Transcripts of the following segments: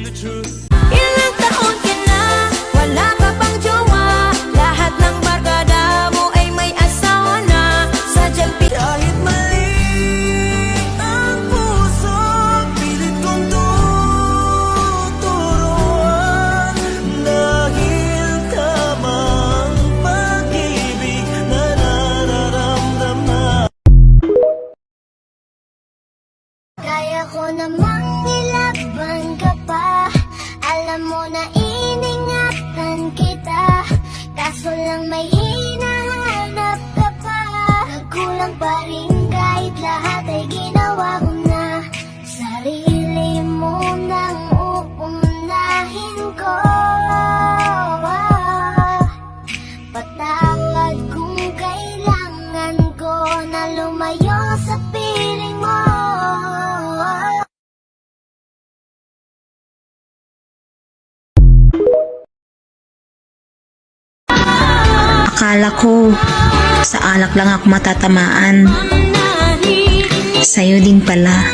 Ilang taon ka na, wala ka pang jowa. Lahat ng barkada mo ay may asawa na. Sadyang kahit mali ang puso, pilit kong tuturuan. Dahil tamang pag-ibig na nararamdaman. Kaya ko namang ilaban ka pa. Alam mo na iningatan kita, kaso lang may hinahanap ka pa. Nagkulang pa rin kahit lahat ay ginawa ko na. Sarili mo nang uunahin ko. Patawad kung kailangan ko na lumayo sa piling mo. Akala ko, sa alak lang ako matatamaan. Sa'yo din pala.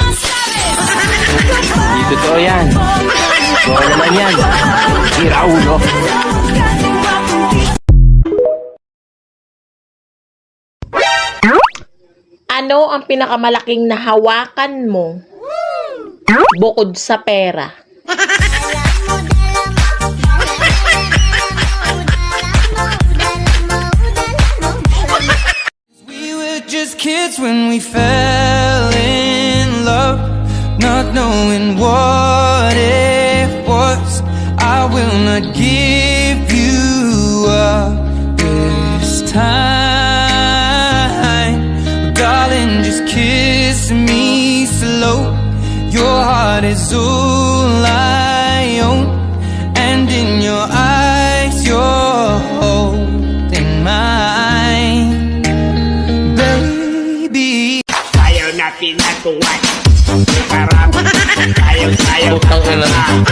Hindi totoo yan. Oo naman yan. Sira ulo. Ano ang pinakamalaking nahawakan mo bukod sa pera? We were just kids when we fell in love, not knowing what it was. I will not give you up this time, darling, just kiss me slow. Your heart is all I own, and in your eyes you're holding mine, baby. Ayaw na pinatuwan. Sarap. Ayaw. Putang ina. Sarap.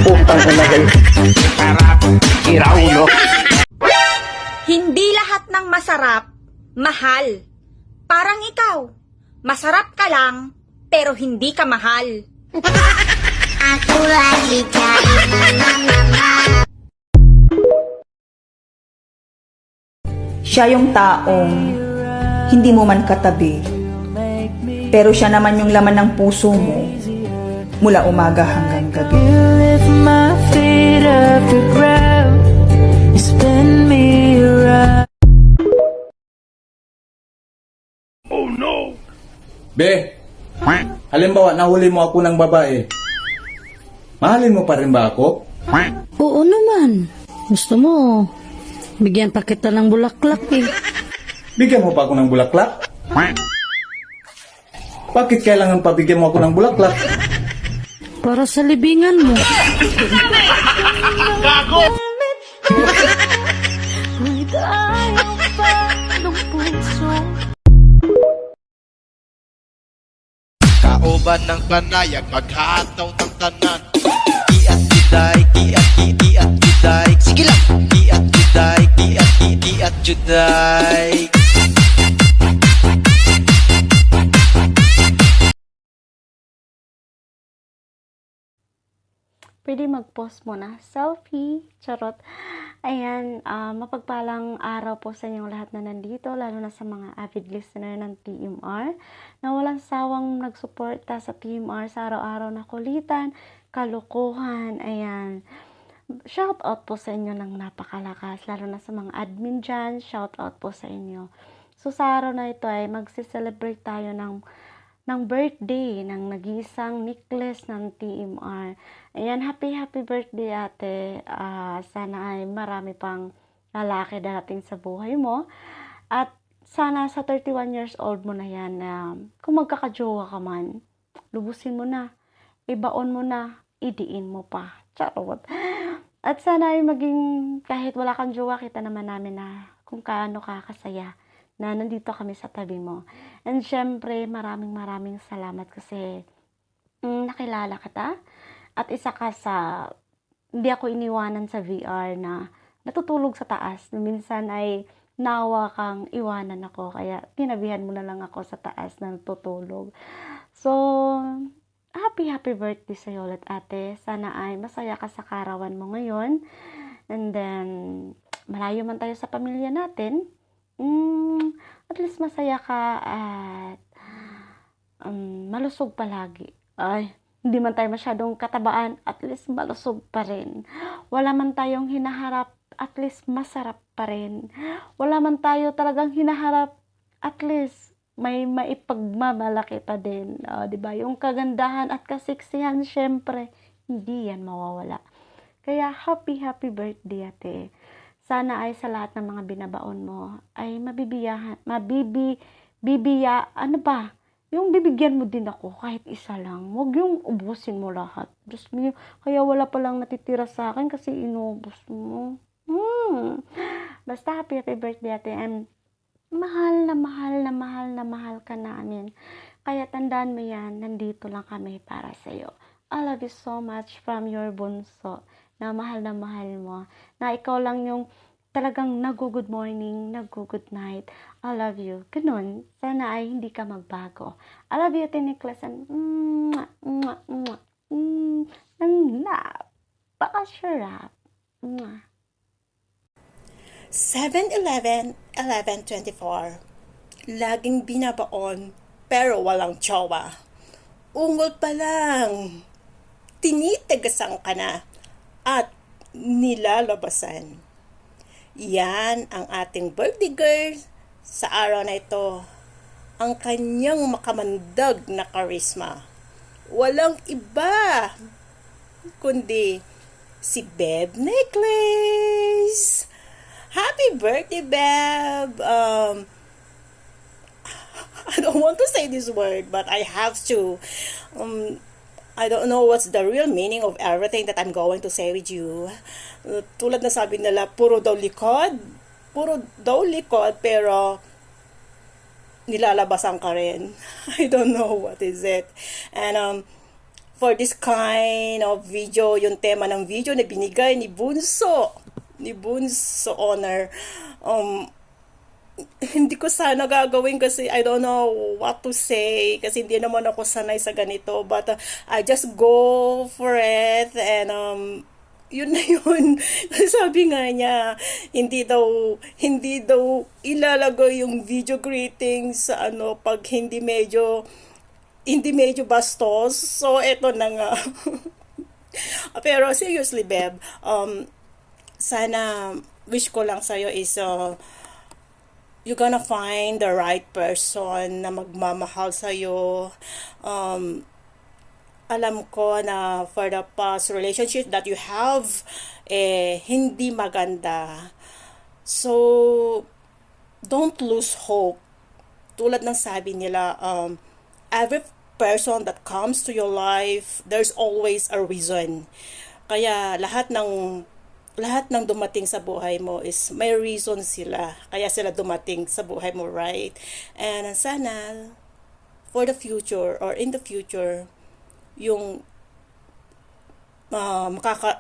Putang ina. Sarap. Sira ulo. Hindi lahat ng masarap, mahal. Parang ikaw, masarap ka lang, pero hindi ka mahal. Ako lagi kay mama. Siya yung taong hindi mo man katabi, pero siya naman yung laman ng puso mo mula umaga hanggang gabi. Lift my feet off the ground, you spin me around. Be, halimbawa nahuli mo ako ng babae, mahalin mo pa rin ba ako? Oo naman. Gusto mo, bigyan pa kita ng bulaklak eh. Bigyan mo pa ako ng bulaklak? Bakit kailangan pa bigyan mo ako ng bulaklak? Para sa libingan mo. Kauban ng panayag, maghataw ng tanan. Iat juday, iat juday. Sige lang. Iat juday, iat juday. Pwede mag-post muna. Selfie. Charot. Ayan, mapagpalang araw po sa inyong lahat na nandito, lalo na sa mga avid listener ng TMR, na walang sawang nagsuporta sa TMR sa araw-araw na kulitan, kalukuhan. Ayan. Shout out po sa inyo ng napakalakas, lalo na sa mga admin dyan. Shout out po sa inyo. So, sa araw na ito ay magsiselebrate tayo ng birthday ng nag-iisang Nicholas ng TMR. Ayan, happy birthday ate. Sana ay marami pang lalaki darating sa buhay mo. At sana sa 31 years old mo na yan, kung magkakajowa ka man, lubusin mo na, ibaon mo na, idiin mo pa. Charot. At sana ay maging, kahit wala kang jowa, kita naman namin na kung kaano ka kasaya na nandito kami sa tabi mo. And syempre, maraming salamat kasi nakilala kita. At isa ka sa, hindi ako iniwanan sa VR na natutulog sa taas. Minsan ay nawa kang iwanan ako. Kaya kinabihan mo na lang ako sa taas na tutulog. So, happy birthday sa'yo ulit, ate. Sana ay masaya ka sa karawan mo ngayon. And then, malayo man tayo sa pamilya natin. At least masaya ka at malusog palagi. Ay, hindi man tayo masyadong katabaan, at least malusog pa rin. Wala man tayong hinaharap, at least masarap pa rin. Wala man tayo talagang hinaharap, at least may maipagmamalaki pa din. Diba? Yung kagandahan at kasiksihan, syempre, hindi yan mawawala. Kaya happy birthday, ate. Sana ay sa lahat ng mga binabaon mo ay yung bibigyan mo din ako kahit isa lang. Huwag yung ubusin mo lahat. Diyos mo, kaya wala palang natitira sa akin kasi inubos mo. Basta happy birthday, ate. And mahal na mahal ka namin. Kaya tandaan mo yan, nandito lang kami para sa'yo. I love you so much from your bunso na mahal mo. Na ikaw lang yung talagang nag-good morning, nag-good night. I love you. Ganun. Sana ay hindi ka magbago. I love you, Tiniklas. And napakasarap. 7-Eleven, 11:24. Laging binabaon, pero walang tsawa. Ungol pa lang. Tinitagasan ka na at nilalabasan. Yan ang ating birthday girl sa araw na ito. Ang kanyang makamandag na karisma. Walang iba kundi si Beb Necklace. Happy birthday, Beb! I don't want to say this word, but I have to. I don't know what's the real meaning of everything that I'm going to say with you. Tulad na sabi nila, puro daw likod, pero nilalabasan ka rin. I don't know what is it. And for this kind of video, yung tema ng video na binigay ni Bunso Honor, hindi ko sana gagawin kasi I don't know what to say kasi hindi naman ako sanay sa ganito, but I just go for it. And yun na yun. Sabi nga niya, hindi daw ilalagay yung video greetings sa pag hindi medyo bastos. So eto na nga. Pero seriously, Beb, sana wish ko lang sa'yo is you're gonna find the right person na magmamahal sa'yo. Alam ko na for the past relationship that you have, hindi maganda. So, don't lose hope. Tulad ng sabi nila, every person that comes to your life, there's always a reason. Kaya lahat ng dumating sa buhay mo is may reason sila. Kaya sila dumating sa buhay mo, right? And sana, for the future or in the future, yung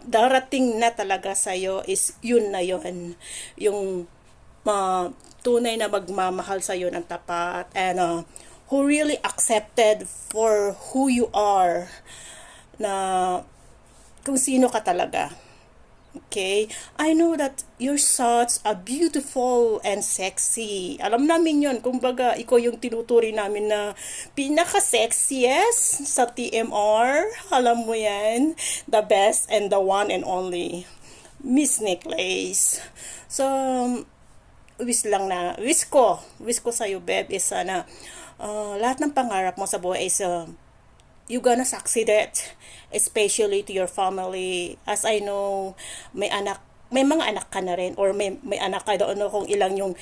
darating na talaga sa'yo is yun na yun. Yung tunay na magmamahal sa'yo ng tapat and who really accepted for who you are, na kung sino ka talaga. Okay? I know that you're such a beautiful and sexy. Alam namin yun. Kumbaga, ikaw yung tinuturi namin na pinaka-sexiest sa TMR. Alam mo yan. The best and the one and only. Miss Necklace. So, wish ko sa'yo, Beb, is sana lahat ng pangarap mo sa buhay is you're gonna succeed it, especially to your family. As I know, may mga anak ka na rin, or may anak ka, I don't know kung ilang yung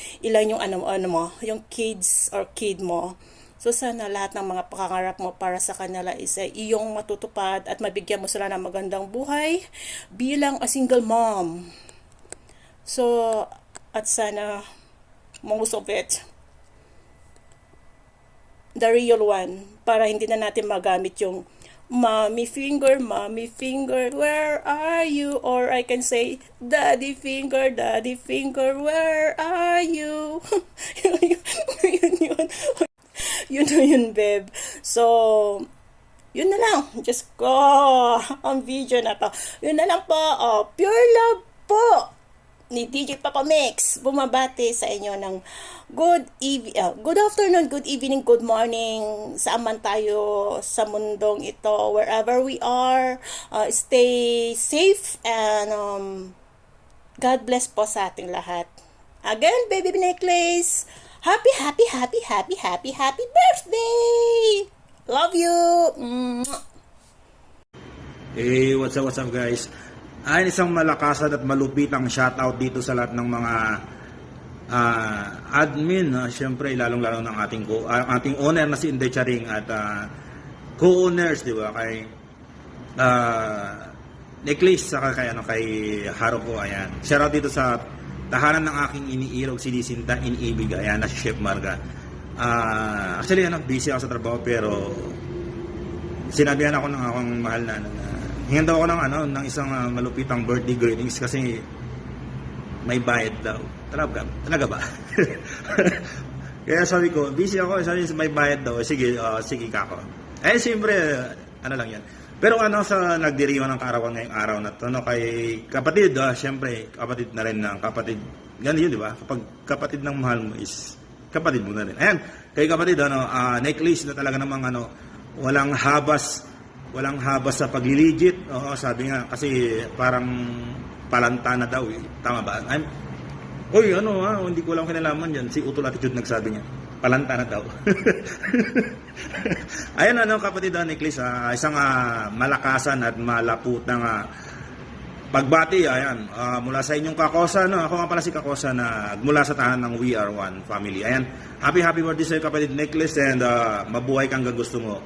mo, yung kids or kid mo. So sana lahat ng mga pangarap mo para sa kanila is iyong matutupad at mabigyan mo sila ng magandang buhay bilang a single mom. So, at sana most of it, the real one, para hindi na natin magamit yung mommy finger, where are you? Or I can say, daddy finger, where are you? yun. Yun na yun, babe. So, yun na lang. Just go. Ang video na to. Yun na lang po. Oh, pure love po ni DJ Papa Mix. Bumabati sa inyo ng good afternoon, good evening, good morning. Saan man tayo sa mundong ito, wherever we are. Stay safe and God bless po sa ating lahat. Again, baby necklace. Happy birthday! Love you! Hey, what's up guys? Ay, isang malakasan at malupitang shoutout dito sa lahat ng mga admin, syempre lalong-lalo ng ating owner na si Inday Charing at co-owners, di ba? Kay Necklace saka kay Haruko, ayan. Shoutout dito sa tahanan ng aking iniirog, sinisinta, iniibig, ayan, na si Chef Marga. Actually, busy ako sa trabaho pero sinabihan ako ng akong mahal na hingan daw ako ng isang malupitang birthday greetings kasi may bayad daw. Talaga ba? Kaya sabi ko, busy ako, sabi may bayad daw. Sige kako. Siyempre, lang yan. Pero sa nagdiriwang ng kaarawan ngayong araw na to, kay kapatid, siyempre, kapatid na rin ng kapatid. Ganun yun, di ba? Kapag kapatid ng mahal mo is kapatid mo na rin. Ayan, kay kapatid, necklace na talaga namang walang habas sa pagliligit. Oo, sabi nga, kasi parang palanta na daw. Tama ba? Hindi ko lang kinalaman yan. Si Utol Attitude nagsabi niya. Palanta na daw. Ayan, kapatid, necklace, isang malakasan at malaputang pagbati, ayan, mula sa inyong Kakosa, ako nga pala si Kakosa na mula sa tahanan ng We Are One family. Ayan, happy birthday sa kapatid necklace and mabuhay kang gusto mo.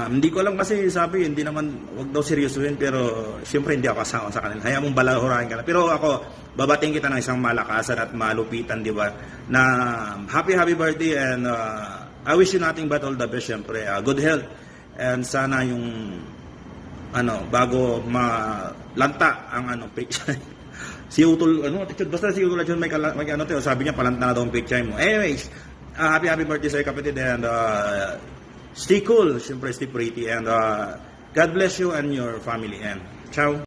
Hindi ko alam kasi sabi, hindi naman, wag daw seryosohin, pero siyempre hindi ako kasama sa kanila. Hayaan mong balahurahin ka na. Pero ako, babating kita ng isang malakasan at malupitan, di ba, na happy birthday and I wish you nothing but all the best, siyempre. Good health and sana yung bago malanta ang picture. Si Utol, basta si Utol may sabi niya palanta na daw ang picture mo. Anyways, happy birthday sa kapatid and stay cool, siyempre stay pretty and God bless you and your family and ciao.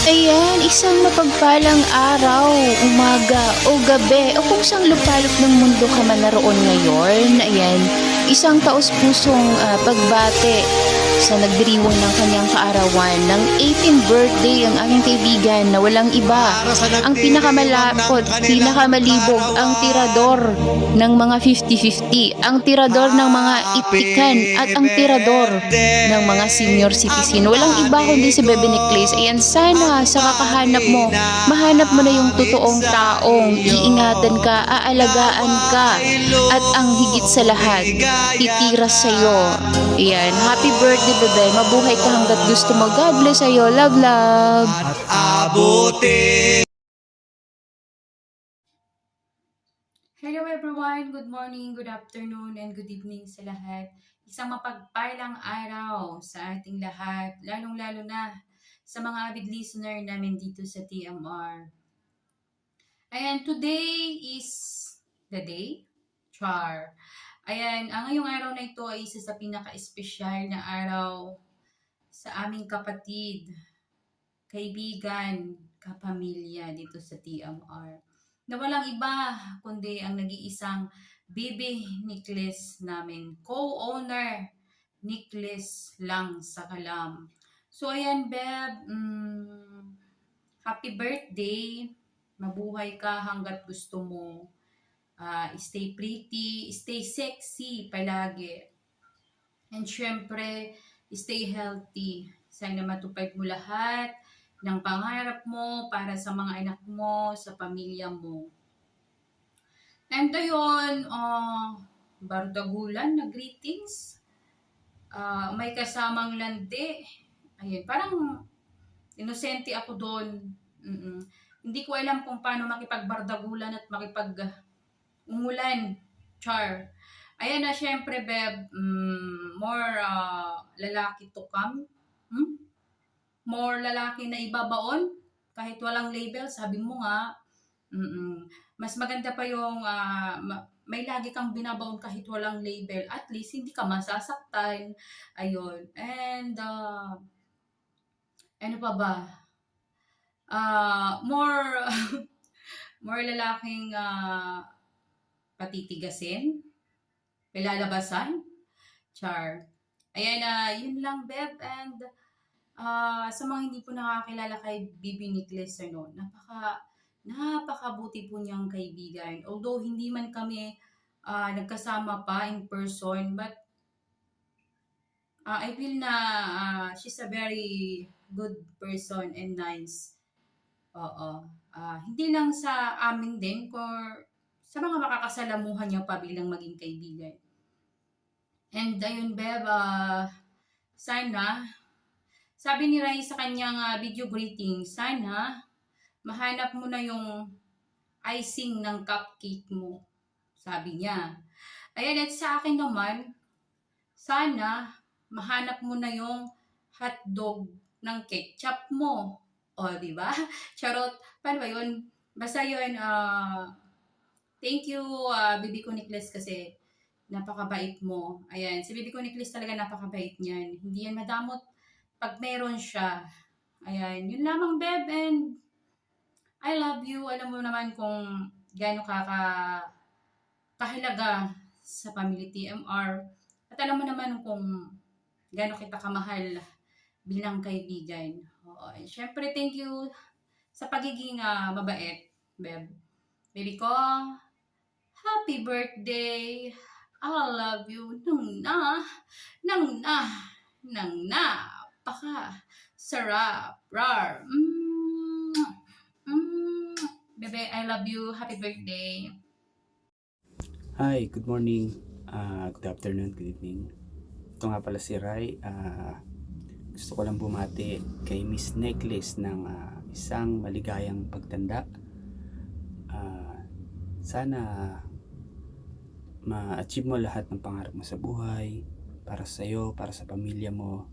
Ayan, isang mapagpalang araw, umaga o gabi o kung saan lupalop ng mundo ka man naroon ngayon. Ayan, isang taos-pusong pagbate sa nagdiriwang ng kanyang kaarawan ng 18th birthday ang aking kaibigan na walang iba, ang pinakamalapot, pinakamalibog, ang tirador ng mga 50-50, ang tirador ng mga itikan at ang tirador ng mga senior citizen. Walang iba kundi si Baby Necklace. Ayan, sana sa kakahanap mo, mahanap mo na yung totoong taong iingatan ka, aalagaan ka, at ang higit sa lahat, titira sa'yo. Ayan, happy birthday, bebe. Mabuhay ka hanggat gusto mo. God bless sa'yo. Love. Hello everyone, good morning, good afternoon, and good evening sa lahat. Isang mapagpalang araw sa ating lahat, lalong-lalo na sa mga avid listener namin dito sa TMR. Ayan, today is the day, Char. Ayan, ang ngayong araw na ito ay isa sa pinaka-espesyal na araw sa aming kapatid, kaibigan, kapamilya dito sa TMR. Na walang iba kundi ang nag-iisang Baby Necklace namin. Co-owner Necklace lang sa Kalam. So ayan, Beb, happy birthday. Mabuhay ka hanggat gusto mo. Stay pretty, stay sexy palagi. And syempre, stay healthy. Sana matupad mo lahat ng pangarap mo para sa mga anak mo, sa pamilya mo. And ayun, bardagulan na greetings. May kasamang landi. Ayun, parang inosente ako doon. Hindi ko alam kung paano makipagbardagulan at umulan. Char. Ayan na, syempre, Beb, more lalaki to come. More lalaki na ibabaon kahit walang label, sabi mo nga. Mas maganda pa yung may lagi kang binabaon kahit walang label. At least, hindi ka masasaktan. Ayun. And, ano pa ba? More, more lalaking patitigasin. Pilalabasan. Char. Ayan, yun lang, Beb. And, sa mga hindi po nakakilala kay Bibi Nicholas, napakabuti po niyang kaibigan. Although hindi man kami nagkasama pa in person, but I feel na she's a very good person and nice. Oo. Hindi lang sa amin din, sa mga makakasalamuhan niya pa bilang maging kaibigan. And ayun, Beb, sana, sabi ni Rai sa kanyang video greeting, sana mahanap mo na yung icing ng cupcake mo. Sabi niya. Ayan, at sa akin naman, sana mahanap mo na yung hotdog ng ketchup mo. O, di ba? Charot. Paano ba yun? Basta yun, thank you, Bibi ko Nicholas, kasi napakabait mo. Ayan, si Bibi ko Nicholas talaga napakabait niyan. Hindi yan madamot pag meron siya. Ayan, yun lamang, Beb, and I love you. Alam mo naman kung gaano kahalaga sa Family TMR. At alam mo naman kung gaano kita kamahal bilang kaibigan. Oo. Siyempre, thank you sa pagiging mabait, Beb. Baby ko, happy birthday. I love you. Paka sarap. Rar. Bebe, I love you. Happy birthday. Hi, good morning. Good afternoon, good evening. Ito nga pala si Rai. Gusto ko lang bumati kay Miss Nicholas ng isang maligayang pagtanda. Sana ma-achieve mo lahat ng pangarap mo sa buhay, para sa iyo, para sa pamilya mo,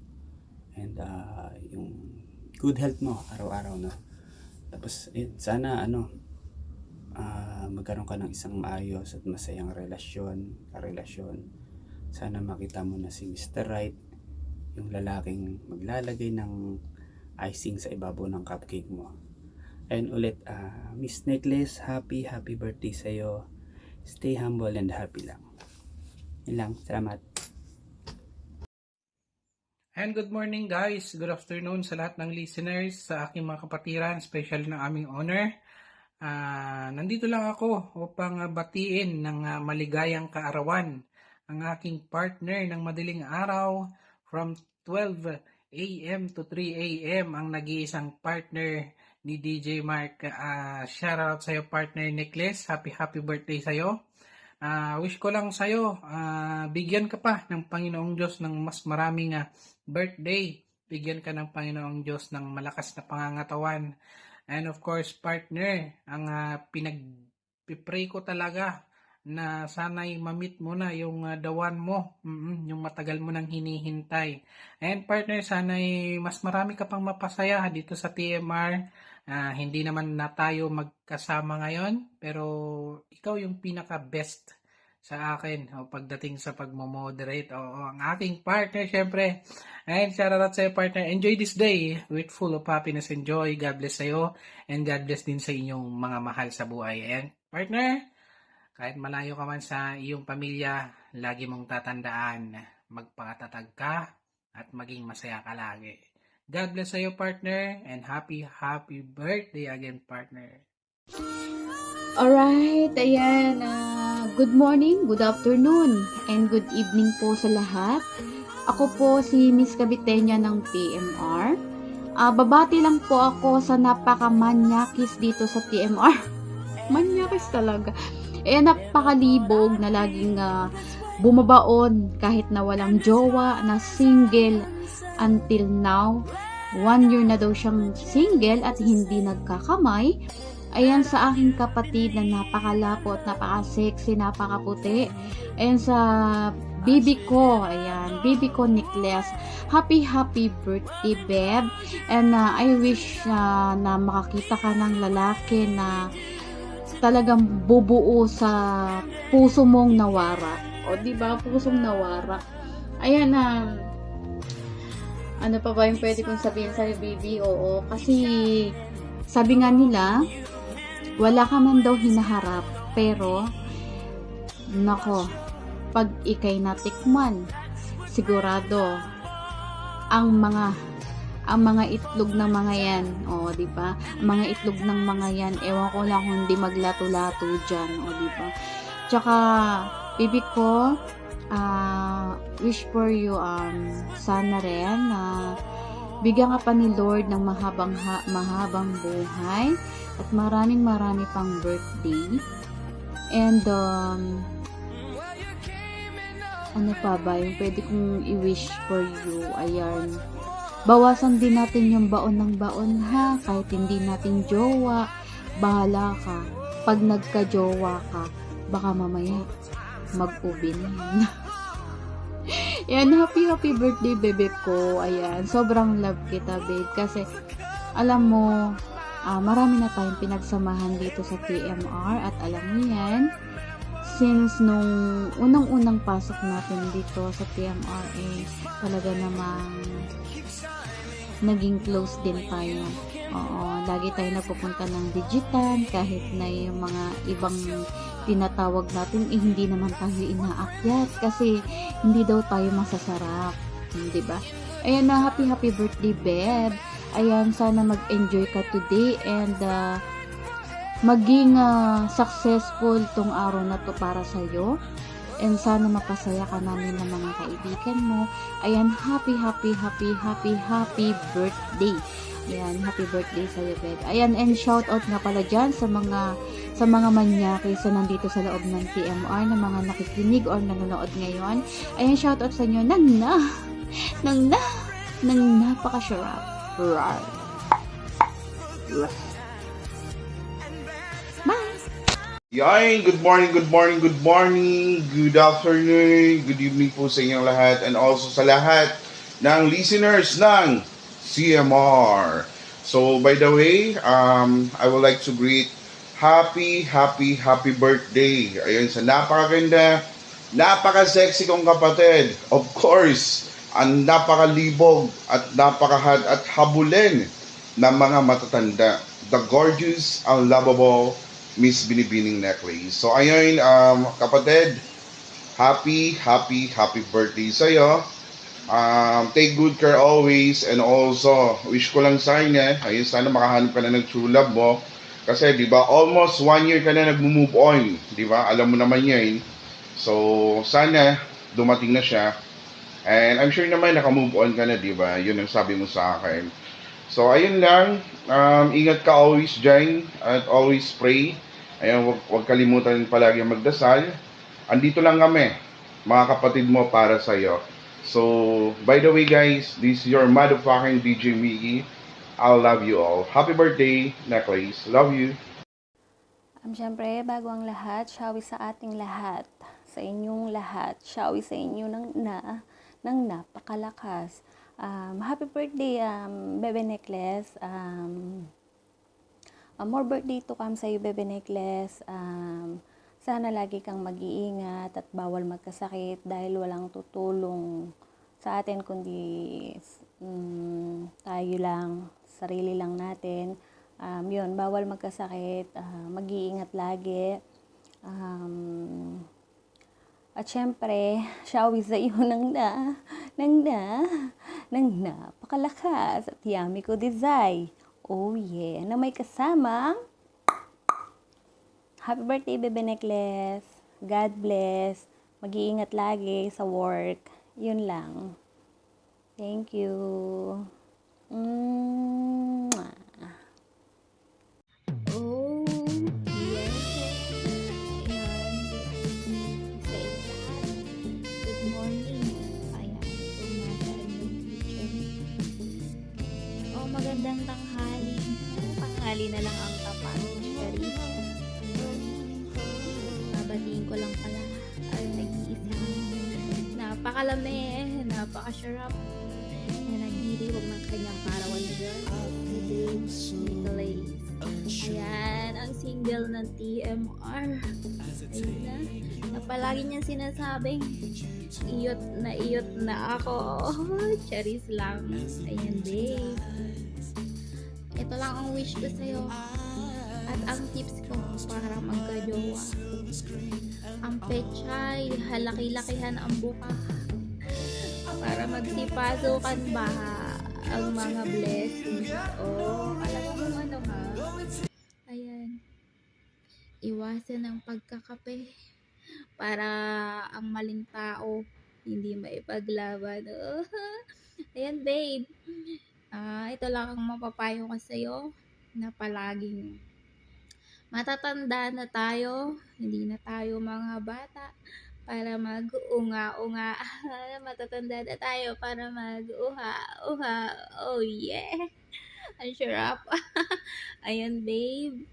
and yung good health mo araw-araw, no? Tapos sana magkaroon ka ng isang maayos at masayang karelasyon. Sana makita mo na si Mr. Right, yung lalaking maglalagay ng icing sa ibabaw ng cupcake mo. And ulit, Miss Nicholas, happy birthday sa'yo. Stay humble and happy lang. Yun lang, salamat. And good morning, guys. Good afternoon sa lahat ng listeners, sa aking mga kapatiran, especially ng aming owner. Nandito lang ako upang batiin ng maligayang kaarawan ang aking partner ng madaling araw from 12 a.m. to 3 a.m. ang nag-iisang partner ni DJ Mark. Shoutout sa iyo, partner Nicholas. Happy birthday sa iyo. Wish ko lang sa iyo, bigyan ka pa ng Panginoong Diyos ng mas maraming birthday. Bigyan ka ng Panginoong Diyos ng malakas na pangangatawan. And of course, partner, ang pinag-pray ko talaga na sana'y ma-meet mo na yung dawan mo, yung matagal mo nang hinihintay. And partner, sana'y mas marami ka pang mapasaya dito sa TMR. Hindi naman na tayo magkasama ngayon, pero ikaw yung pinaka-best sa akin pagdating sa pagmo-moderate. Ang aking partner, syempre. And shout out sa iyo, partner. Enjoy this day with full of happiness and joy. God bless sa iyo, and God bless din sa inyong mga mahal sa buhay. And partner, kahit malayo ka man sa iyong pamilya, lagi mong tatandaan, magpakatatag ka at maging masaya ka lagi. God bless sa iyo, partner, and happy birthday again, partner. Alright, ayan. Good morning, good afternoon, and good evening po sa lahat. Ako po si Miss Caviteña ng TMR. Babati lang po ako sa napaka-manyakis dito sa TMR. Manyakis talaga. Napakalibog na laging bumabaon kahit na walang jowa, na single until now. 1 year na daw siyang single at hindi nagkakamay. Ayan sa aking kapatid na napakalapot, napaka-sexy, napakaputi. Ayan sa bibi ko, ayan, bibi ko Nicholas. Happy birthday, Beb. And I wish na makakita ka ng lalaki na talagang bubuo sa puso mong nawara. O, diba? Pusong nawara. Ayan na, ano pa ba yung pwede kong sabihin sa baby? Oo, kasi sabi nga nila, wala ka man daw hinaharap, pero nako, pag ikay natikman, sigurado ang mga itlog ng mga yan, o di ba? Ang mga itlog ng mga yan, ewan ko lang kung hindi maglato-lato diyan, o di ba? Tsaka bibi ko, wish for you, sana rin bigyan ka pa ni Lord ng mahabang buhay at marami pang birthday. And ano pa ba yung pwede kong i-wish for you? Ayan, bawasan din natin yung baon ng baon, ha? Kahit hindi natin jowa, bahala ka. Pag nagka-jowa ka, baka mamaya mag-ubi na yan. Yan, happy birthday, bebe ko. Ayan, sobrang love kita, babe. Kasi, alam mo, marami na tayong pinagsamahan dito sa TMR. At alam niyo yan, since nung unang-unang pasok natin dito sa TMR, talaga namang naging close din tayo. Oo, lagi tayo nagpupunta ng digital, kahit na yung mga ibang tinatawag natin, hindi naman tayo inaakyat kasi hindi daw tayo masasarap, di ba? Ayan na, happy birthday, Beb. Ayan, sana mag-enjoy ka today and maging successful tong araw na to para sa'yo. And sana mapasaya ka namin ng mga kaibigan mo. Ayan, happy birthday. Ayan, happy birthday sa'yo, Beb. Ayan, and shout out nga pala dyan sa mga manyaki sa nandito sa loob ng TMR, na mga nakikinig or nanonood ngayon. Ayan, shout out sa inyo nang napakasarap. Rar. Yan, good morning, good afternoon, good evening po sa inyong lahat, and also sa lahat ng listeners ng CMR. So, by the way, I would like to greet happy birthday. Ayun, sa napakaganda, napaka-sexy kong kapatid. Of course, ang napakalibog at napakahad at habulin ng mga matatanda. The gorgeous, ang lovable Miss Binibining Necklace. So, ayun, kapatid, happy birthday sa'yo. Take good care always, and also wish ko lang sa inyo, ayun, sana makahanap ka na ng true love mo, kasi di ba almost 1 year ka na nag-move on, di ba? Alam mo naman yan. So sana dumating na siya, and I'm sure naman naka-move on ka na, di ba? Yun ang sabi mo sa akin. So ayun lang, ingat ka always dyan at always pray. Ayun, wag kalimutan palagi magdasal. Andito lang kami, mga kapatid mo, para sa'yo. So, by the way guys, this is your motherfucking DJ Mickey. I love you all. Happy birthday, Necklace. Love you. Siyempre, bago ang lahat, shawi sa ating lahat, sa inyong lahat, shawi sa inyo ng napakalakas. Happy birthday, Bebe Necklace. More birthday to come sa iyo, Bebe Necklace. Sana lagi kang mag-iingat at bawal magkasakit dahil walang tutulong sa atin kundi tayo lang, sarili lang natin. Yun, bawal magkasakit, mag-iingat lagi. At syempre, shawi sa iyo ng napakalakas at yummy ko desay. Oh yeah, na may kasamang happy birthday, Bebe Necklace. God bless. Mag-iingat lagi sa work. Yun lang. Thank you. Mwah. Oh, yes. Good morning. Ayan, umaga yung future. Oh, magandang tanghali. Tanghali na lang ang tapat. napakalami, napakasarap. Na nagdiriwag ng kanyang karawan dyan. Nicholas. Ayan, ang single ng TMR. Ayun na palagi niyang sinasabing, iyot na ako. Charis lang. Ayan, babe. Ito lang ang wish ko sa'yo. At ang tips ko para magka-jowa. Ang pechay, halaki-lakihan ang buka. Para magsipasukan ba ang mga blessings. Alam mo kung ano ha? Ayan. Iwasan ang pagkakape para ang maling tao hindi maipaglaban. Ayan, babe. Ito lang ang mapapayo ko sa'yo na palaging matatanda na tayo, hindi na tayo mga bata para mag-unga-unga. Matatanda na tayo para mag-uha-uha. Oh yeah! Ang sarap. Ayan, babe.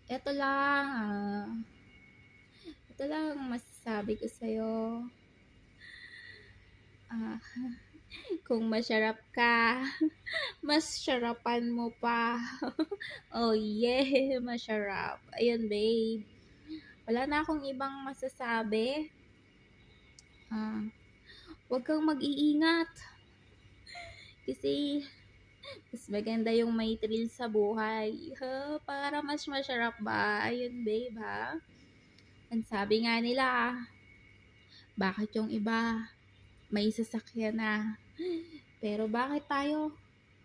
Ito lang ang masasabi ko sa'yo. Kung masarap ka, mas sarapan mo pa. Oh yeah, masarap. Ayun, babe. Wala na akong ibang masasabi. Huwag kang mag-iingat. Kasi mas maganda yung may thrill sa buhay. Para mas masarap ba? Ayun, babe, ha? Ang sabi nga nila, bakit yung iba may sasakyan na, pero bakit tayo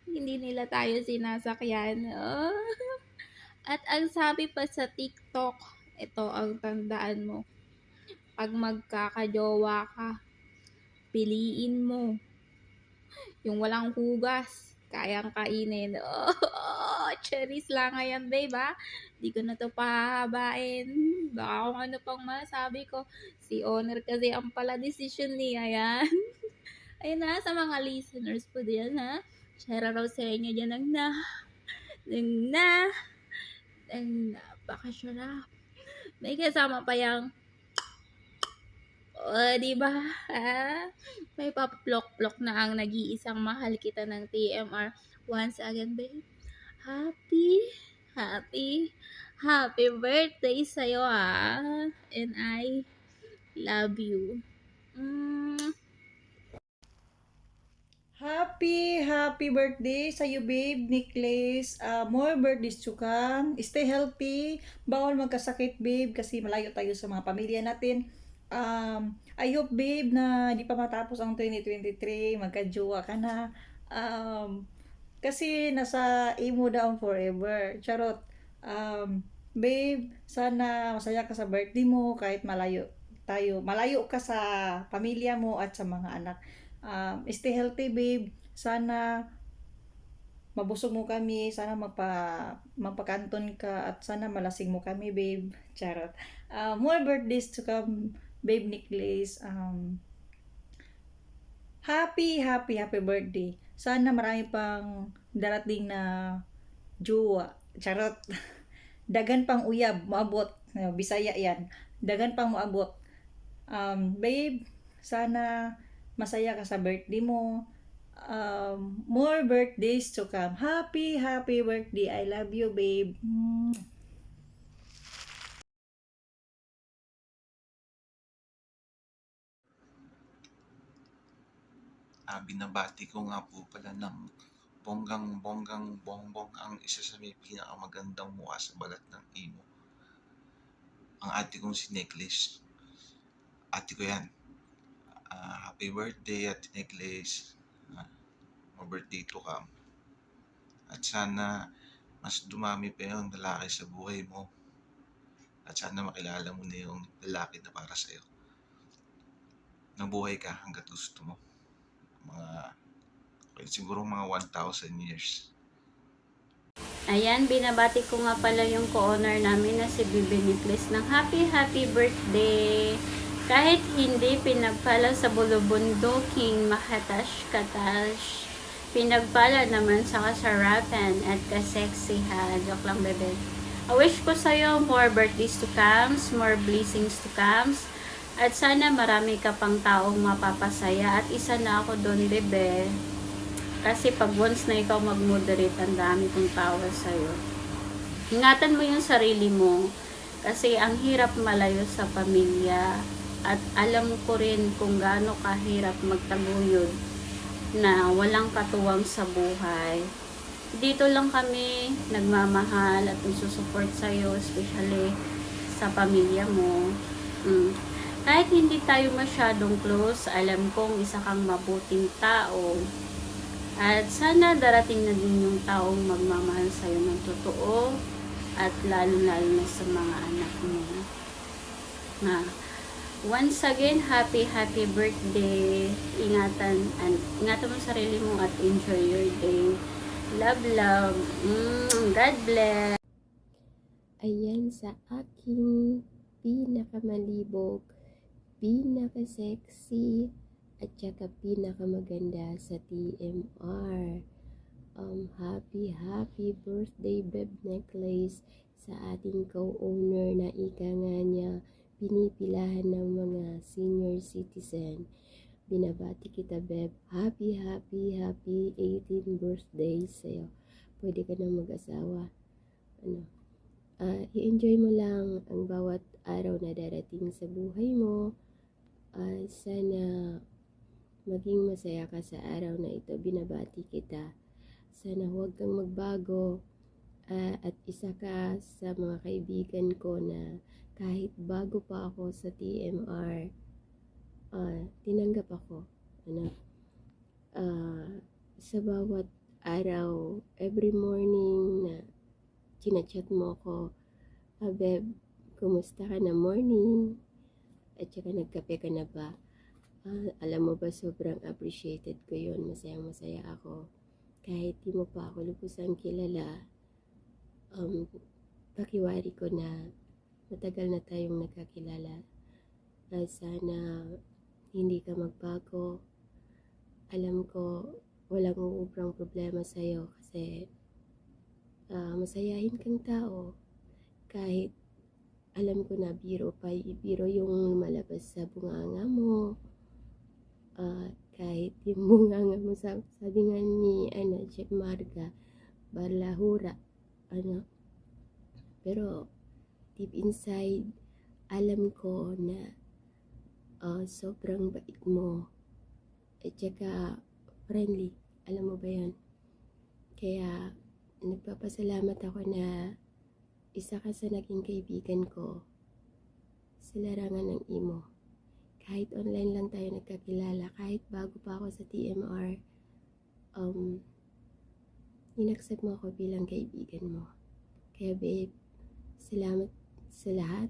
hindi nila tayo sinasakyan? At ang sabi pa sa TikTok, ito ang tandaan mo, pag magkakajowa ka, piliin mo yung walang hugas, kayang kainin. Cherries lang ngayon, babe, ha? Di ko na to pahabain. Baka kung ano pang masabi ko. Si Honor kasi ang pala decision niya, yan. Ayun na, sa mga listeners po diyan, ha? Share raw sa inyo dyan ng napakasarap. May kasama pa yung diba? May paplok-plok na ang nag-iisang mahal kita ng TMR. Once again, babe, happy birthday sa'yo, ha? And I love you. Happy birthday sa iyo, babe, Nicholas. More birthdays to come. Stay healthy. Bawal magkasakit, babe, kasi malayo tayo sa mga pamilya natin. I hope, babe, na di pa matapos ang 2023, magka-jowa ka na. Kasi nasa emo down forever. Charot. Babe, sana masaya ka sa birthday mo kahit malayo tayo. Malayo ka sa pamilya mo at sa mga anak. Stay healthy, babe. Sana mabusog mo kami. Sana magpakanton ka at sana malasing mo kami, babe. Charot. More birthdays to come, babe, Nicholas. Happy birthday. Sana marami pang darating na jowa. Charot. Dagan pang uyab, maabot. Bisaya yan. Dagan pang maabot. Babe, sana masaya ka sa birthday mo. More birthdays to come. Happy birthday. I love you, babe. Binabati ko nga po pala ng bongbong ang isa sa may pinakamagandang mukha sa balat ng imo. Ang ate kong si Nicholas. Ate ko yan. Happy birthday, Ate Nicholas. More birthday to come. At sana mas dumami pa yung lalaki sa buhay mo. At sana makilala mo na yung lalaki na para sa'yo. Nabuhay ka hanggat gusto mo. Siguro mga 1,000 years. Ayan, binabati ko nga pala yung co-owner namin na si Bibi Nicholas ng happy birthday. Kahit hindi pinagpala sa bulubunduking Mahatash Katash, pinagpala naman sa kasarapan at kaseksihan. Joke lang, bebe. I wish ko sa'yo more birthdays to come, more blessings to come, At sana marami ka pang taong mapapasaya. At isa na ako doon, bebe. Kasi pag once na ikaw mag-moderate, ang dami kong tawa sa'yo. Ingatan mo yung sarili mo. Kasi ang hirap malayo sa pamilya. At alam ko rin kung gaano kahirap magtaguyod na walang katuwang sa buhay. Dito lang kami nagmamahal at nagsusupport sa'yo, especially sa pamilya mo. Kahit hindi tayo masyadong close, alam kong isa kang mabuting tao. At sana darating na din yung taong magmamahal sa'yo ng totoo at lalo-lalo na sa mga anak mo. Once again, happy birthday. Ingatan mo sarili mo at enjoy your day. Love. God bless. Ayan sa aking pinakamalibog, pinaka-sexy, at saka pinakamaganda sa TMR. Happy birthday, Beb Necklace, sa ating co-owner na ika nga niya pinipilahan ng mga senior citizen. Binabati kita, Beb. Happy 18th birthday sa'yo. Pwede ka na mag-asawa. I-enjoy mo lang ang bawat araw na darating sa buhay mo. Sana maging masaya ka sa araw na ito. Binabati kita. Sana huwag kang magbago. At isa ka sa mga kaibigan ko na kahit bago pa ako sa TMR, tinanggap ako. Sa bawat araw, every morning na chinachat mo ko, Beb, kumusta ka na morning? At saka nagkape ka na ba? Alam mo ba, sobrang appreciated ko yun. Masayang-masaya ako. Kahit di mo pa ako lubusang kilala, pakiwari ko na matagal na tayong nagkakilala. Sana hindi ka magbago. Alam ko walang ubrang problema sa'yo kasi masayahin kang tao. Kahit alam ko na biro yung malabas sa bunganga mo. Kahit yung bunganga mo, sabi nga ni Chef Marga, barlahura. Pero deep inside, alam ko na sobrang bait mo. At saka friendly. Alam mo ba yan? Kaya nagpapasalamat ako na isa ka sa naging kaibigan ko sa larangan ng imo. Kahit online lang tayo nagkakilala, kahit bago pa ako sa TMR, inaccept mo ako bilang kaibigan mo. Kaya babe, salamat sa lahat.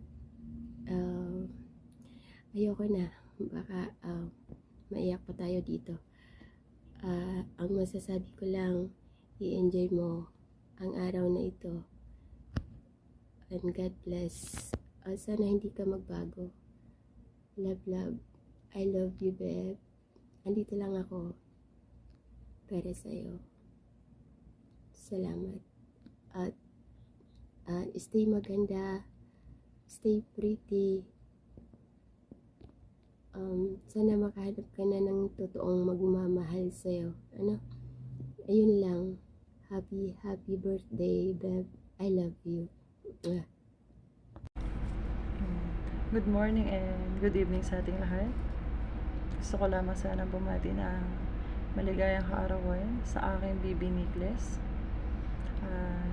Ayoko na, baka maiyak pa tayo dito. Ang masasabi ko lang, i-enjoy mo ang araw na ito. And God bless. Sana hindi ka magbago. Love. I love you, babe. Andito lang ako para sa'yo. Salamat. At stay maganda. Stay pretty. Sana makahanap ka na ng totoong magmamahal sa'yo. Ayun lang. Happy birthday, babe. I love you. Good morning and good evening sa ating lahat. Gusto ko lamang sana bumati ng maligayang kaarawan sa aking BB Necklace.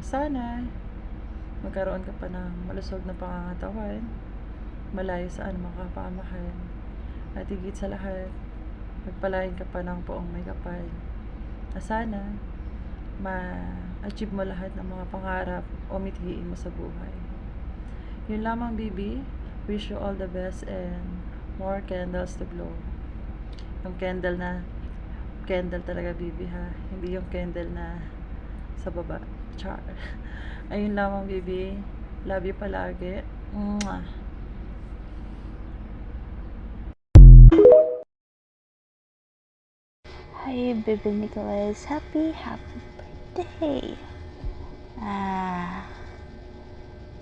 Sana magkaroon ka pa ng malusog na pangangatawan, malayo sa anumang kapamakan, at higit sa lahat, magpalain ka pa ng poong may kapal. Sana ma-achieve mo lahat ng mga pangarap o mithiin mo sa buhay. Yun lamang, baby. Wish you all the best and more candles to glow. Yung candle talaga, baby, ha? Hindi yung candle na sa baba. Char. Ayun lamang, baby. Love you palagi. Mwah. Hi, Baby Nicholas. Happy birthday!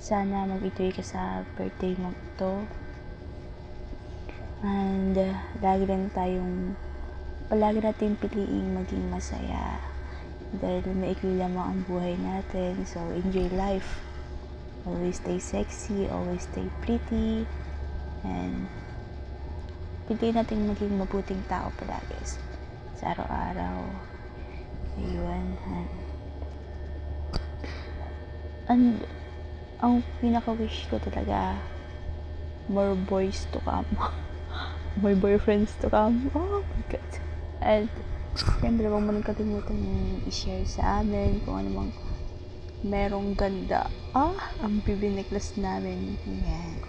Sana mag-enjoy ka sa birthday mo to. And palagi natin piliing maging masaya. Dahil maikli lamang ang buhay natin. So, enjoy life. Always stay sexy, always stay pretty. And piliin natin maging mabuting tao palagi sa araw-araw. Ayun. And ang pinaka-wish ko talaga, more boys to come. More boyfriends to come. Oh my God. And siyempre, huwag mo nang kalimutan yung i-share sa amin kung ano mang merong ganda. Ang baby necklace namin. Yan.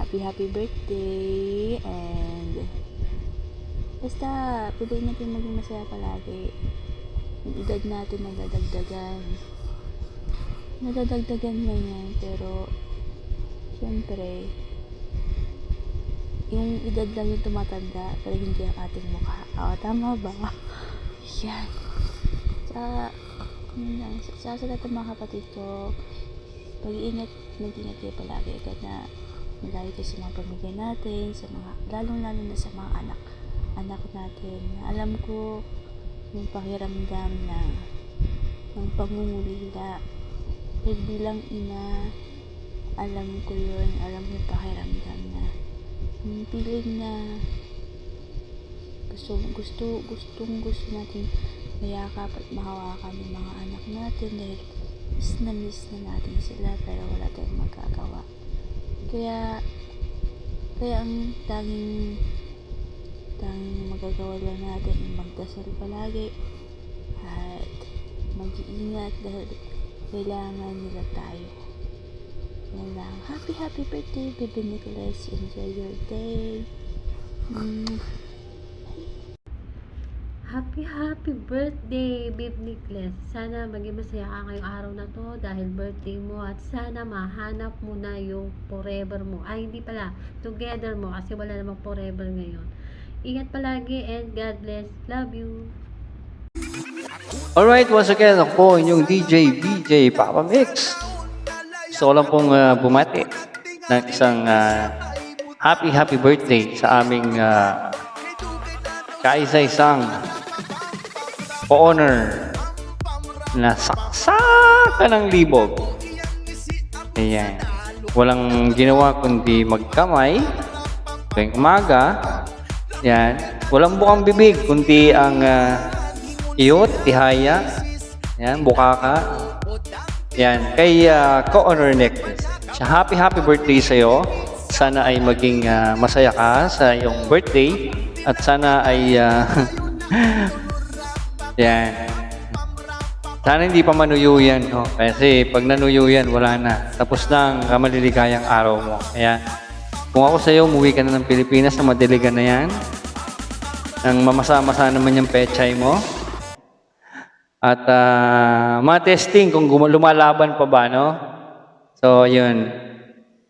Happy birthday. And basta, piliin natin maging masaya palagi. Yung edad natin nadadagdagan man yan, pero siyempre yung edad lang yung tumatanda, pero hindi ang ating mukha. Tama ba? Yan. Sa lahat ng mga kapatid ko, mag-ingat kayo palagi agad na malayo kayo sa mga pamilya natin, lalong na sa mga anak natin. Alam ko yung pakiramdam ng pangungulila. Pero bilang ina, alam ko yun. Alam ko yung pakiramdam na yung feeling na gusto natin mayakap at mahawakan yung mga anak natin dahil miss na natin sila, pero wala tayong magagawa. Kaya ang tanging magagawa lang natin ay magdasal palagi at mag-iingat dahil kailangan nila tayo. Yan lang. Happy birthday, Baby Nicholas. Enjoy your day. Happy birthday, Babe Nicholas. Sana maging masaya ka ngayong araw na to dahil birthday mo, at sana mahanap mo na yung forever mo. Hindi pala, together mo, kasi wala namang forever ngayon. Ingat palagi and God bless. Love you. Alright, once again, ako po inyong DJ BJ Papa Mix. Gusto ko lang pong bumati ng isang happy birthday sa aming kaisa-isang co-owner na saksakan ng libog. Ayan. Walang ginawa kundi magkamay tuwing umaga. Yan. Walang bukang bibig kundi ang iyot, tihaya. Yan, bukaka. Yan. Kay co-owner necklace. Happy birthday sa'yo. Sana ay maging masaya ka sa iyong birthday. At sana ay yan. Sana hindi pa manuyo yan. No? Kasi pag nanuyo yan, wala na. Tapos na ang maliligayang araw mo. Kaya kung ako sa'yo, umuwi ka na ng Pilipinas na madiligan na yan. Nang mamasa-masa naman yung pechay mo. At ma-testing kung lumalaban pa ba, no? So, yun.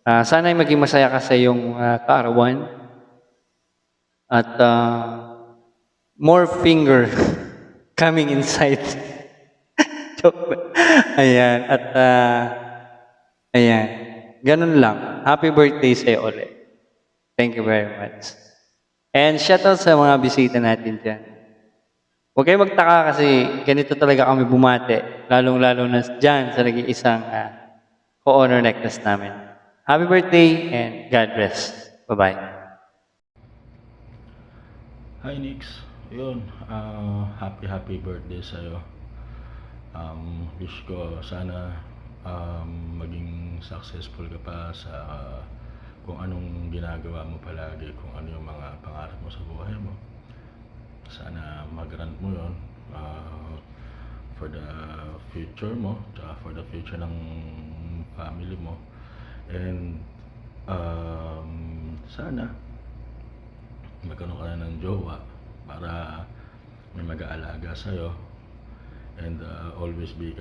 Sana ay maging masaya ka sa iyong kaarawan. At more finger coming inside. Ayan. At ayan. Ganun lang. Happy birthday sa'yo ulit. Thank you very much. And shout out sa mga bisita natin dyan. Huwag kayo magtaka kasi ganito talaga kami bumate. Lalong-lalo na dyan sa nag-iisang co-owner necklace namin. Happy birthday and God bless. Bye-bye. Hi Nix, yun, happy birthday sa'yo. Wish ko sana maging successful ka pa sa kung anong ginagawa mo palagi, kung ano yung mga pangarap mo sa buhay mo. Sana mag-grant mo yun for the future mo, tsaka for the future ng family mo. And sana magkaroon ka na ng jowa para may mag-aalaga sa'yo. And always be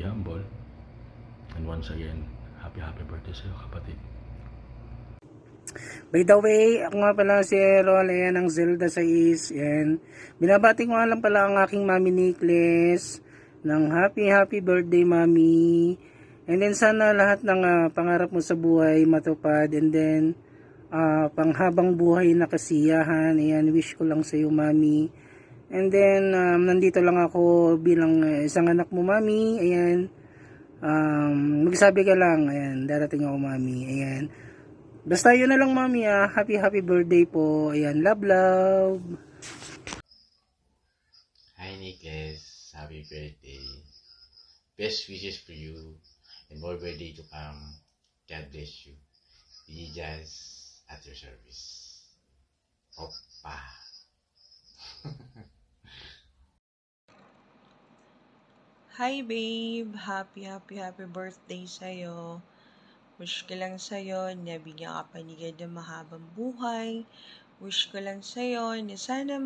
humble. And once again, happy birthday sa'yo, kapatid. By the way, ako nga pala si Errol, ayan ang Zelda 6. Yan. Binabati ko nga lang pala ang aking Mami Nicholas ng happy birthday, Mami. And then sana lahat ng pangarap mo sa buhay matupad. And then panghabang buhay na kasiyahan. Ayan, wish ko lang sa iyo, Mami. And then, nandito lang ako bilang isang anak mo, Mami. Ayan, magsabi ka lang. Ayan, darating ako, Mami. Ayan, basta yun na lang, Mami. Happy birthday po. Ayan, love, love. Hi Nicholas, happy birthday. Best wishes for you and more birthday to come. God bless you. DJ Jazz at your service. Oppa. Hi babe, happy birthday sa'yo. Wish ko lang sa'yo na bigyan ka panigad ng mahabang buhay. Wish ko lang sa'yo na sana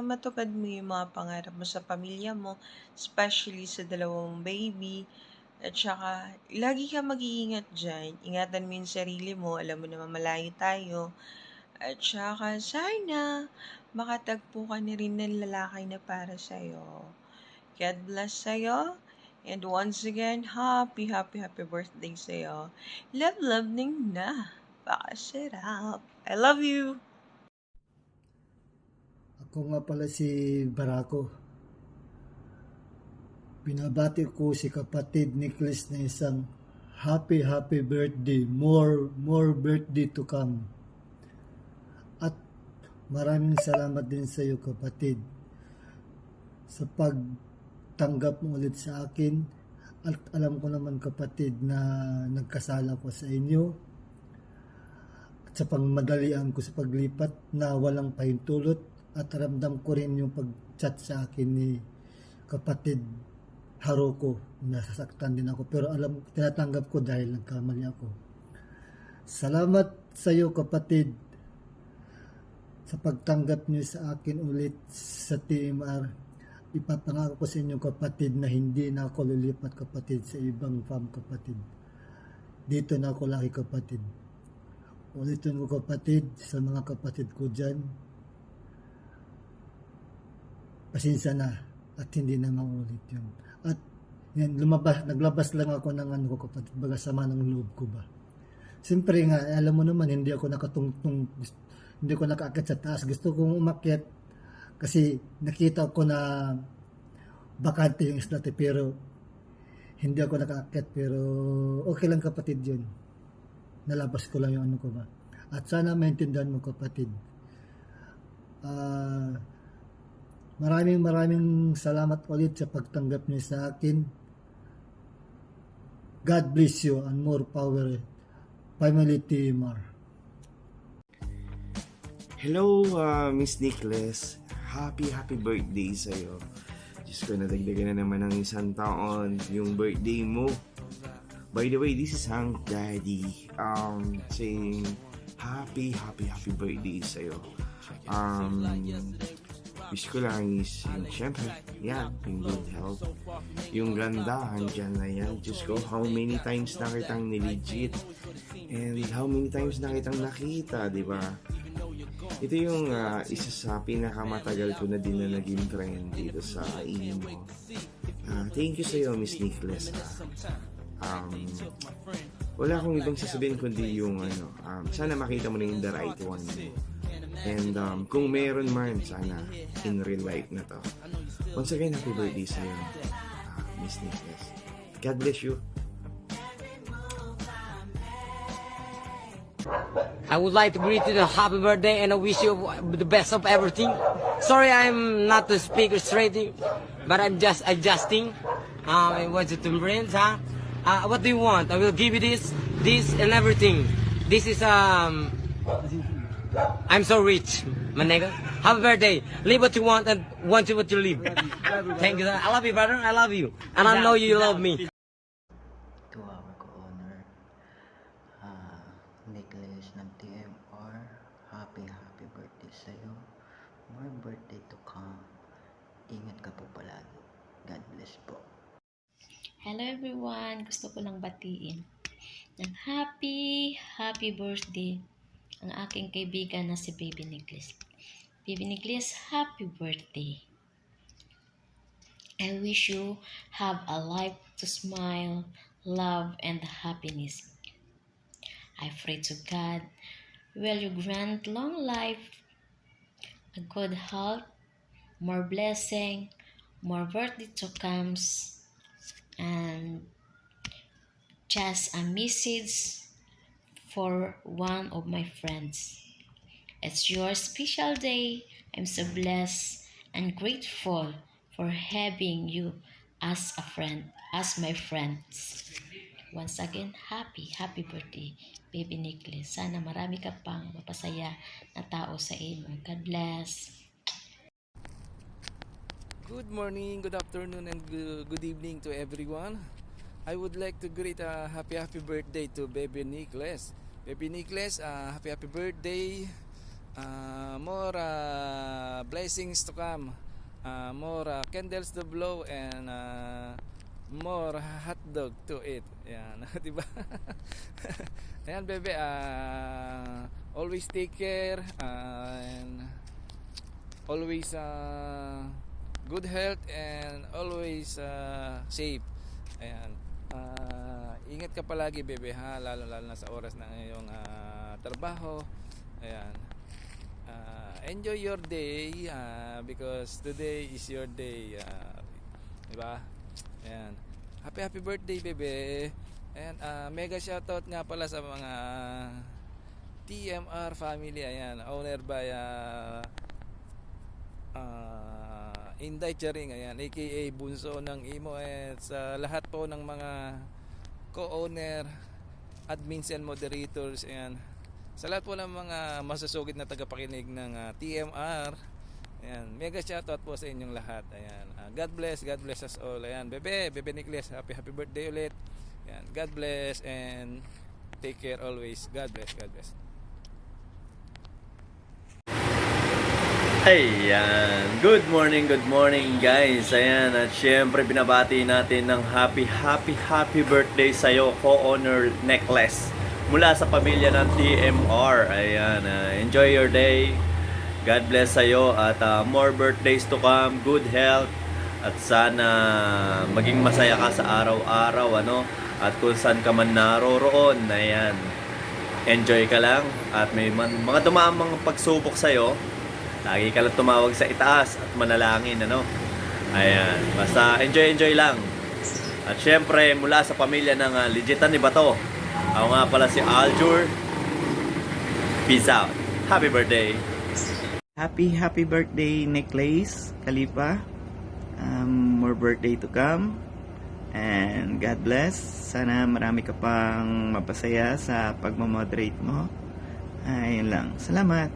matupad mo yung mga pangarap mo sa pamilya mo, especially sa dalawang baby. At saka, lagi ka mag-iingat dyan. Ingatan mo yung sarili mo, alam mo naman malayo tayo. At saka, sana makatagpo ka na rin ng lalaki na para sa'yo. God bless sa'yo. And once again, happy birthday sa'yo. Love ning na. Pakasarap. I love you. Ako nga pala si Barako. Binabati ko si kapatid Nicholas na isang happy birthday. More birthday to come. At maraming salamat din sa iyo, kapatid, sa pagtanggap mo ulit sa akin. At alam ko naman, kapatid, na nagkasala ko sa inyo at sa pangmadalian ko sa paglipat na walang pahintulot. At ramdam ko rin yung pag-chat sa akin ni kapatid Haruko. Nasasaktan din ako, pero tinatanggap ko dahil nagkamali ako. Salamat sa iyo, kapatid, sa pagtanggap niyo sa akin ulit sa TMR. Ipapangako ko sa inyo, kapatid, na hindi na ako lilipat, kapatid, sa ibang farm, kapatid. Dito na ako laki, kapatid. Ulitin ko, kapatid, sa mga kapatid ko dyan, pasensya na at hindi na maulit yun. At yan, naglabas lang ako ng ano ko, kapatid, baga sama ng loob ko ba. Siyempre nga, alam mo naman, hindi ako hindi ko nakaakyat sa taas. Gusto kong umakyat kasi nakita ko na bakante yung slot, pero hindi ako nakaakyat. Pero okay lang, kapatid, yun. Nalabas ko lang yung ano ko ba. At sana maintindihan mo, kapatid. Maraming salamat ulit sa pagtanggap niyo sa akin. God bless you and more power, Family TMR. Hello, Miss Nicholas. Happy birthday sa'yo. Diyos ko, nadagdagan na naman ng isang taon yung birthday mo. By the way, this is Hank Daddy saying happy birthday sa'yo. Wish ko lang is yung syempre, yan, yung good health. Yung ganda, andyan na yan. Diyos ko, how many times na kitang nilegit and how many times na kitang nakita, di ba? Ito yung isa sa pinakamatagal ko na din na naging trend dito sa imo. Thank you sa'yo, Miss Nicholas. Wala akong ibang sasabihin kundi yung sana makita mo na yung the right one mo. And kung meron man, sana in real life na to. Once again, happy birthday sa'yo, Miss Nicholas. God bless you. I would like to greet you a happy birthday and I wish you the best of everything. Sorry I'm not the speaker straight, but I'm just adjusting. What's it to brains, huh? What do you want? I will give you this and everything. This is I'm so rich, my nigga. Happy birthday. Live what you want and want you what you live. Thank you. I love you, brother. I love you. And I know you love me. To our co-owner, Nicholas ng TMR, happy birthday sa'yo. More birthday to come. Ingat ka po palagi. God bless po. Hello everyone. Gusto ko lang batiin ng happy birthday ang aking kaibigan na si Baby Nicholas. Baby Nicholas, happy birthday. I wish you have a life to smile, love, and happiness. I pray to God will you grant long life, a good health, more blessing, more birthday to comes, and just a message for one of my friends. It's your special day. I'm so blessed and grateful for having you as a friend, as my friends. Once again, happy birthday, Baby Nicholas. Sana marami ka pang mapasaya na tao sa imo. God bless. Good morning, good afternoon, and good evening to everyone. I would like to greet a happy birthday to Baby Nicholas. Baby Nicholas, happy birthday. More blessings to come. More candles to blow and more hotdog to eat. Yan, di ba? Ayan, bebe, always take care and always good health and always safe. Ayan. Ingat ka palagi, bebe, ha, lalo na sa oras ng iyong trabaho. Ayan. Enjoy your day because today is your day, diba? Ayan. Happy birthday, bebe. And mega shoutout nga pala sa mga TMR family. Ayan, owner by Inday Charing, ayan, aka Bunso ng Imo, at sa lahat po ng mga co-owner, admins and moderators, ayan, sa lahat po ng mga masusugid na tagapakinig ng TMR, ayan, mega shoutout po sa inyong lahat. Ayan, God bless us all. Ayan, Bebe Nicholas, happy birthday ulit. Ayan, God bless and take care always. God bless. Ayan, good morning guys. Ayan, at syempre binabati natin ng happy birthday sa'yo, co-owner Necklace, mula sa pamilya ng TMR. Ayan, enjoy your day. God bless sa'yo at more birthdays to come, good health, at sana maging masaya ka sa araw-araw, ano, at kung saan ka man naroroon. Ayan, enjoy ka lang, at may mga dumaan mga pagsubok sa'yo, lagi ka lang tumawag sa itaas at manalangin, ano. Ayan, basta enjoy lang. At syempre mula sa pamilya ng Legitan ni Bato, ako nga pala si Aljur. Peace out. Happy birthday. Happy birthday, Necklace Kalipa. More birthday to come. And God bless. Sana marami ka pang mapasaya sa pagmamoderate mo. Ayun lang. Salamat.